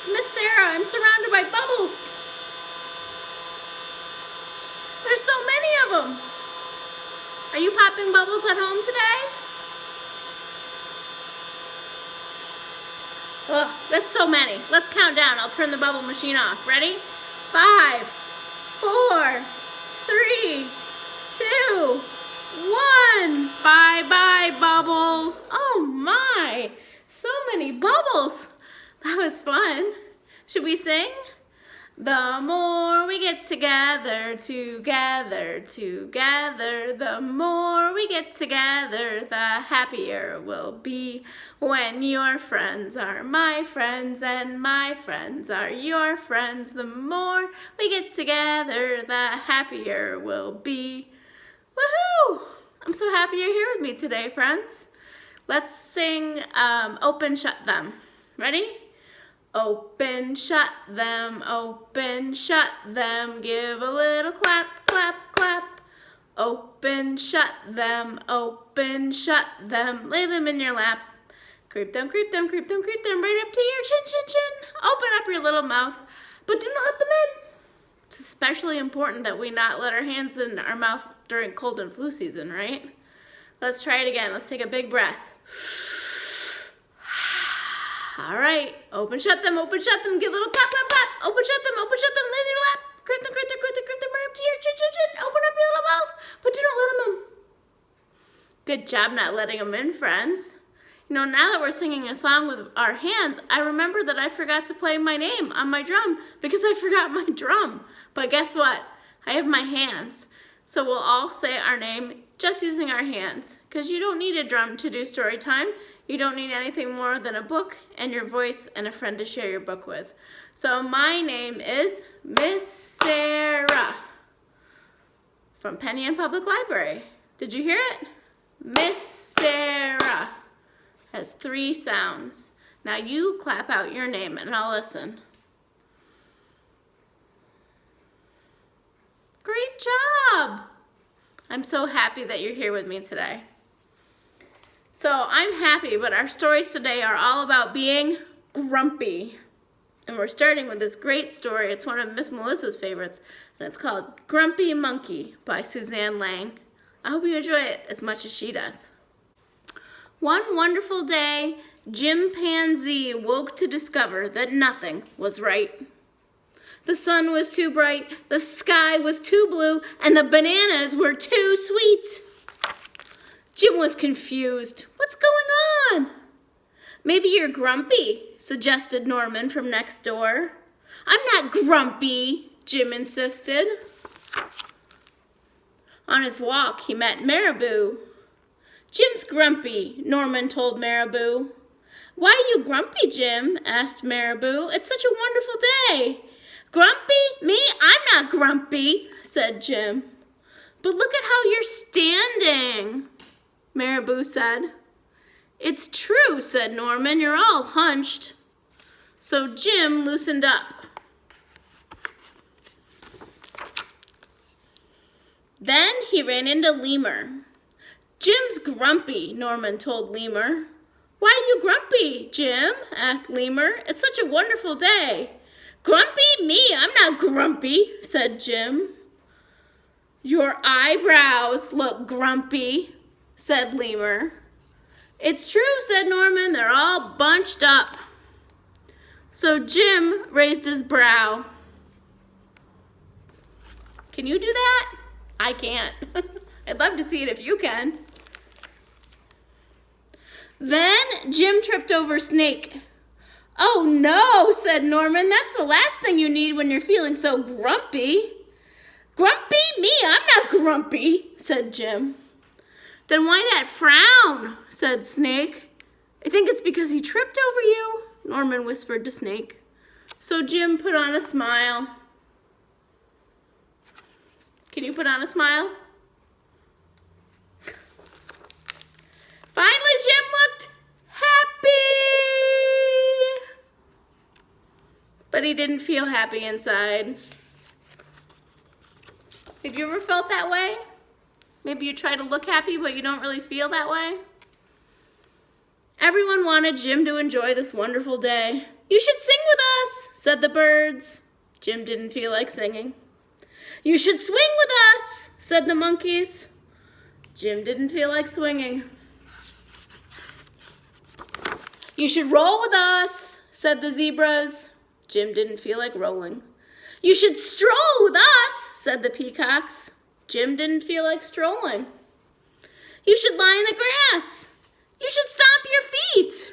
It's Miss Sarah. I'm surrounded by bubbles. There's so many of them. Are you popping bubbles at home today? Ugh, that's so many. Let's count down. I'll turn the bubble machine off. Ready? 5, 4, 3, 2, 1. Bye-bye, bubbles. Oh my, so many bubbles. That was fun. Should we sing? The more we get together, the more we get together, the happier we'll be. When your friends are my friends and my friends are your friends, the more we get together, the happier we'll be. Woohoo! I'm so happy you're here with me today, friends. Let's sing Open, Shut Them. Ready? Open, shut them, give a little clap, clap, clap. Open, shut them, lay them in your lap. Creep them, creep them, creep them, creep them, right up to your chin, chin, chin. Open up your little mouth, but do not let them in. It's especially important that we not let our hands in our mouth during cold and flu season, right? Let's try it again. Let's take a big breath. All right, open, shut them, give a little clap, clap, clap. Open, shut them, lay in your lap. Creep them, right up to your chin, chin, chin. Open up your little mouth, but do not let them in. Good job not letting them in, friends. You know, now that we're singing a song with our hands, I remember that I forgot to play my name on my drum because I forgot my drum. But guess what? I have my hands. So we'll all say our name just using our hands, because you don't need a drum to do story time. You don't need anything more than a book and your voice and a friend to share your book with. So my name is Miss Sarah from Penn Public Library. Did you hear it? Miss Sarah has 3 sounds. Now you clap out your name and I'll listen. Great job! I'm so happy that you're here with me today. So I'm happy, but our stories today are all about being grumpy. And we're starting with this great story. It's one of Miss Melissa's favorites, and it's called Grumpy Monkey by Suzanne Lang. I hope you enjoy it as much as she does. One wonderful day, Chimpanzee woke to discover that nothing was right. The sun was too bright, the sky was too blue, and the bananas were too sweet. Jim was confused. What's going on? Maybe you're grumpy, suggested Norman from next door. I'm not grumpy, Jim insisted. On his walk, he met Marabou. Jim's grumpy, Norman told Marabou. Why are you grumpy, Jim? Asked Marabou. It's such a wonderful day. Grumpy? Me? I'm not grumpy, said Jim. But look at how you're standing, Marabou said. It's true, said Norman. You're all hunched. So Jim loosened up. Then he ran into Lemur. Jim's grumpy, Norman told Lemur. Why are you grumpy, Jim? Asked Lemur. It's such a wonderful day. Grumpy? Me? I'm not grumpy, said Jim. Your eyebrows look grumpy, said Lemur. It's true, said Norman. They're all bunched up. So Jim raised his brow. Can you do that? I can't. I'd love to see it if you can. Then Jim tripped over Snake. Oh no, said Norman. That's the last thing you need when you're feeling so grumpy. Grumpy? Me? I'm not grumpy, said Jim. Then why that frown? Said Snake. I think it's because he tripped over you, Norman whispered to Snake. So Jim put on a smile. Can you put on a smile? Finally, Jim looked happy. But he didn't feel happy inside. Have you ever felt that way? Maybe you try to look happy, but you don't really feel that way? Everyone wanted Jim to enjoy this wonderful day. You should sing with us, said the birds. Jim didn't feel like singing. You should swing with us, said the monkeys. Jim didn't feel like swinging. You should roll with us, said the zebras. Jim didn't feel like rolling. You should stroll with us, said the peacocks. Jim didn't feel like strolling. You should lie in the grass. You should stomp your feet.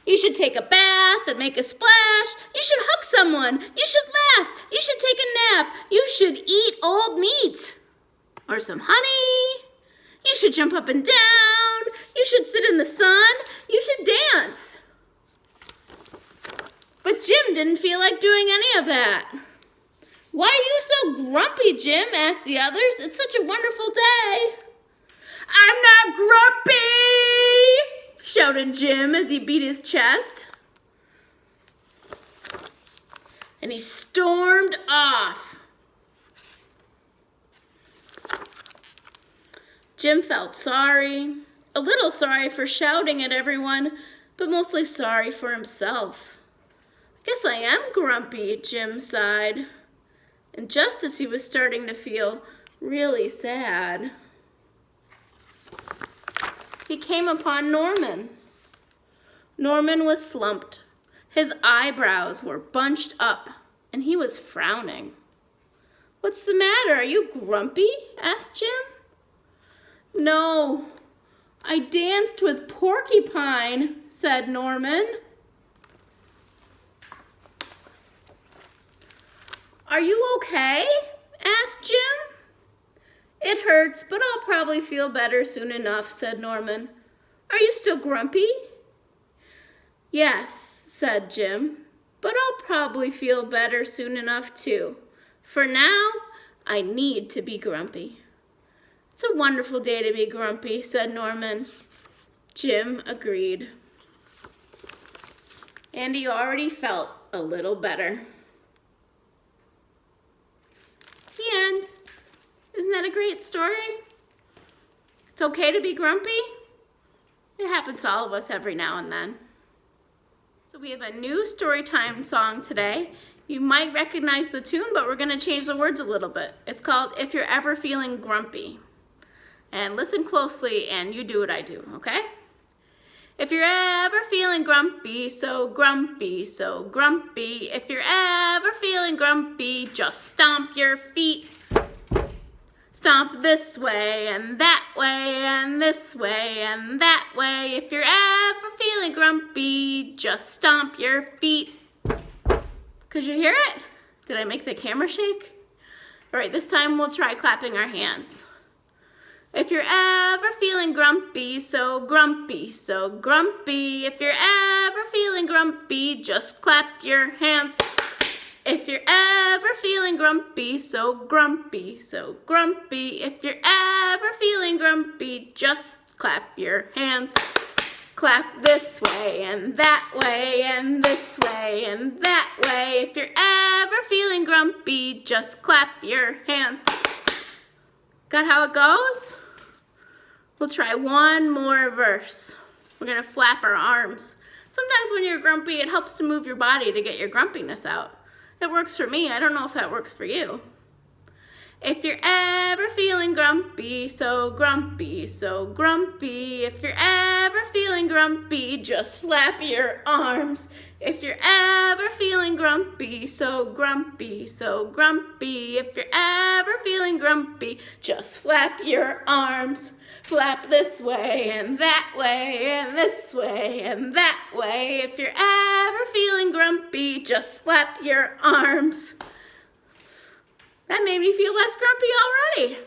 You should take a bath and make a splash. You should hug someone. You should laugh. You should take a nap. You should eat old meat or some honey. You should jump up and down. You should sit in the sun. You should dance. But Jim didn't feel like doing any of that. Why are you so grumpy, Jim? Asked the others. It's such a wonderful day. I'm not grumpy, shouted Jim as he beat his chest. And he stormed off. Jim felt sorry, a little sorry for shouting at everyone, but mostly sorry for himself. I guess I am grumpy, Jim sighed. And just as he was starting to feel really sad, he came upon Norman. Norman was slumped. His eyebrows were bunched up, and he was frowning. What's the matter? Are you grumpy? Asked Jim. No, I danced with Porcupine, said Norman. Are you okay? Asked Jim. It hurts, but I'll probably feel better soon enough, said Norman. Are you still grumpy? Yes, said Jim, but I'll probably feel better soon enough too. For now, I need to be grumpy. It's a wonderful day to be grumpy, said Norman. Jim agreed. And he already felt a little better. The end. Isn't that a great story? It's okay to be grumpy. It happens to all of us every now and then. So we have a new Storytime song today. You might recognize the tune, but we're going to change the words a little bit. It's called If You're Ever Feeling Grumpy. And listen closely and you do what I do, okay? If you're ever feeling grumpy, so grumpy, so grumpy. If you're ever feeling grumpy, just stomp your feet. Stomp this way and that way and this way and that way. If you're ever feeling grumpy, just stomp your feet. Could you hear it? Did I make the camera shake? All right, this time we'll try clapping our hands. If you're ever feeling grumpy, so grumpy, so grumpy. If you're ever feeling grumpy, just clap your hands. If you're ever feeling grumpy, so grumpy, so grumpy. If you're ever feeling grumpy, just clap your hands. Clap this way and that way and this way and that way. If you're ever feeling grumpy, just clap your hands. Got how it goes? We'll try one more verse. We're gonna flap our arms. Sometimes when you're grumpy, it helps to move your body to get your grumpiness out. It works for me. I don't know if that works for you. If you're ever feeling grumpy, so grumpy, so grumpy. If you're ever feeling grumpy, just flap your arms. If you're ever feeling grumpy, so grumpy, so grumpy. If you're ever feeling grumpy, just flap your arms. Flap this way and that way and this way and that way. If you're ever feeling grumpy, just flap your arms. That made me feel less grumpy already.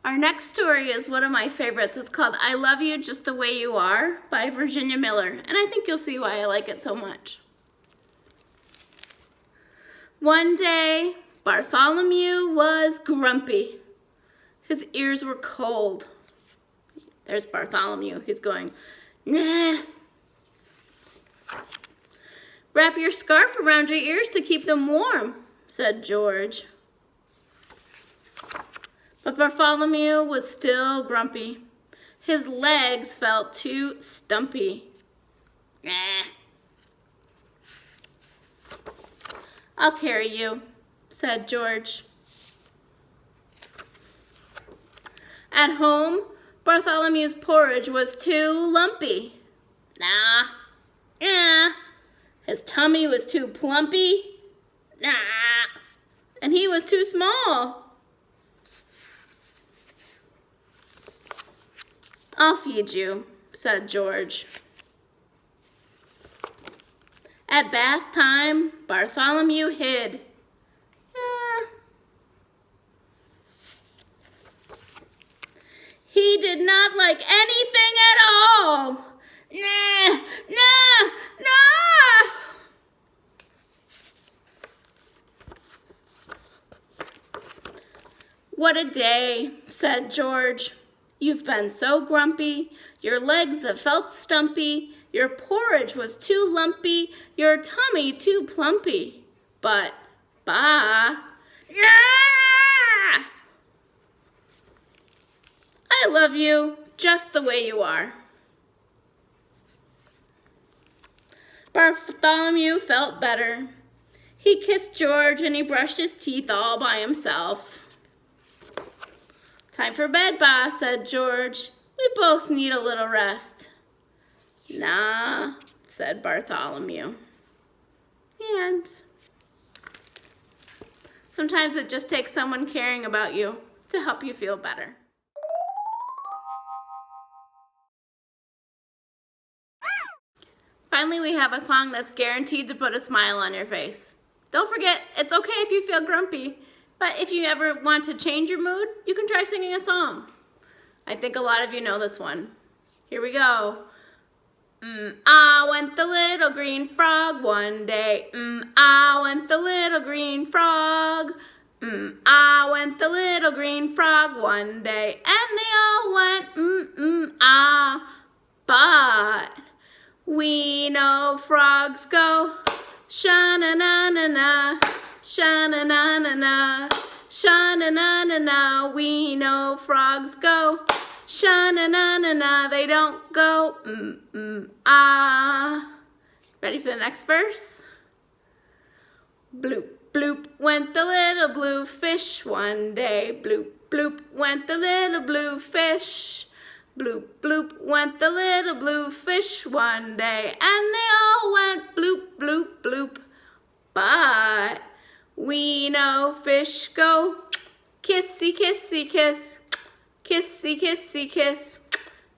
Our next story is one of my favorites. It's called I Love You Just the Way You Are by Virginia Miller, and I think you'll see why I like it so much. One day, Bartholomew was grumpy. His ears were cold. There's Bartholomew. He's going, nah. Wrap your scarf around your ears to keep them warm, said George. But Bartholomew was still grumpy. His legs felt too stumpy. Nah. I'll carry you, said George. At home, Bartholomew's porridge was too lumpy. Nah. Yeah. His tummy was too plumpy. Nah. And he was too small. I'll feed you, said George. At bath time, Bartholomew hid. He did not like anything at all. Nah, nah, nah. What a day, said George. You've been so grumpy, your legs have felt stumpy, your porridge was too lumpy, your tummy too plumpy. But, bah, yeah! I love you just the way you are. Bartholomew felt better. He kissed George and he brushed his teeth all by himself. Time for bed, Ba, said George. We both need a little rest. Nah, said Bartholomew. And sometimes it just takes someone caring about you to help you feel better. Finally, we have a song that's guaranteed to put a smile on your face. Don't forget, it's okay if you feel grumpy, but if you ever want to change your mood, you can try singing a song. I think a lot of you know this one. Here we go. Ah, went the little green frog one day. Ah, went the little green frog. Ah, went the little green frog one day. And they all went, ah. But we know frogs go sha-na-na-na-na, sha-na-na-na-na, sha-na-na-na-na. We know frogs go sha-na-na-na-na. They don't go ah. Ready for the next verse? Bloop, bloop, went the little blue fish one day. Bloop, bloop, went the little blue fish. Bloop, bloop, went the little blue fish one day, and they all went bloop, bloop, bloop. But we know fish go kissy, kissy, kiss, kissy, kissy, kiss,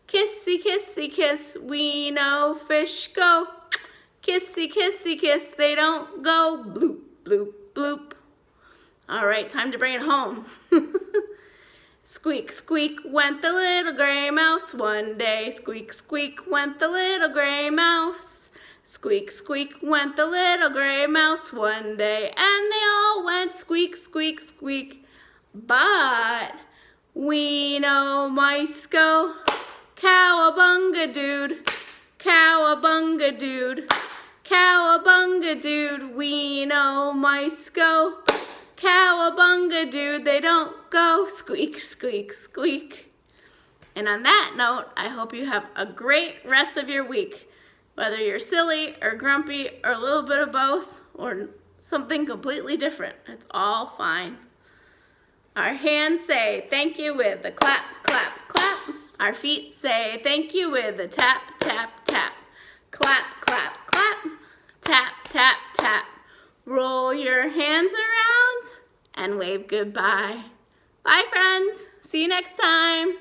kissy, kissy, kiss. We know fish go kissy, kissy, kiss. They don't go bloop, bloop, bloop. All right, time to bring it home. Squeak, squeak, went the little gray mouse one day. Squeak, squeak, went the little gray mouse. Squeak, squeak, went the little gray mouse one day. And they all went squeak, squeak, squeak. But we know mice go cowabunga dude, cowabunga dude, cowabunga dude. We know mice go cowabunga dude, they don't go squeak, squeak, squeak. And on that note, I hope you have a great rest of your week. Whether you're silly or grumpy or a little bit of both or something completely different, it's all fine. Our hands say thank you with the clap, clap, clap. Our feet say thank you with the tap, tap, tap. Clap, clap, clap. Tap, tap, tap. Roll your hands around and wave goodbye. Bye, friends. See you next time.